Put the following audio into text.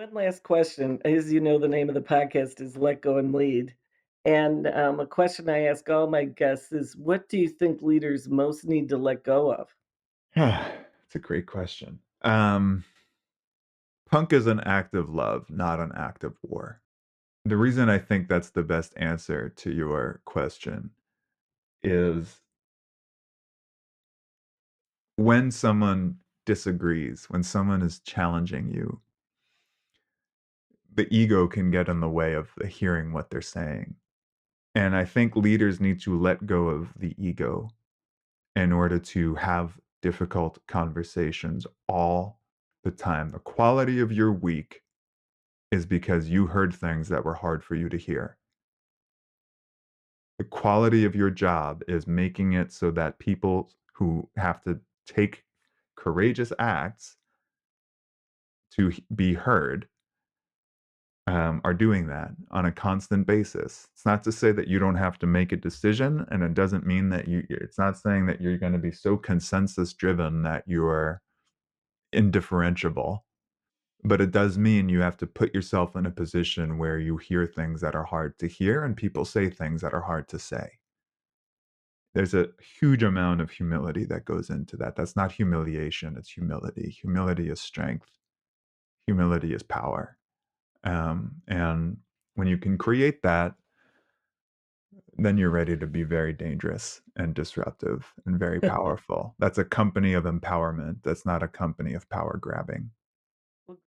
One last question. As you know, the name of the podcast is Let Go and Lead. And a question I ask all my guests is what do you think leaders most need to let go of? It's a great question. Punk is an act of love, not an act of war. The reason I think that's the best answer to your question is when someone disagrees, when someone is challenging you, the ego can get in the way of hearing what they're saying. And I think leaders need to let go of the ego in order to have difficult conversations all the time. The quality of your week is because you heard things that were hard for you to hear. The quality of your job is making it so that people who have to take courageous acts to be heard are doing that on a constant basis. It's not to say that you don't have to make a decision, and it doesn't mean that it's not saying that you're going to be so consensus driven that you're indifferentiable. But it does mean you have to put yourself in a position where you hear things that are hard to hear and people say things that are hard to say. There's a huge amount of humility that goes into that. That's not humiliation, it's humility. Humility is strength. Humility is power. And when you can create that, then you're ready to be very dangerous and disruptive and very powerful. That's a company of empowerment. That's not a company of power grabbing.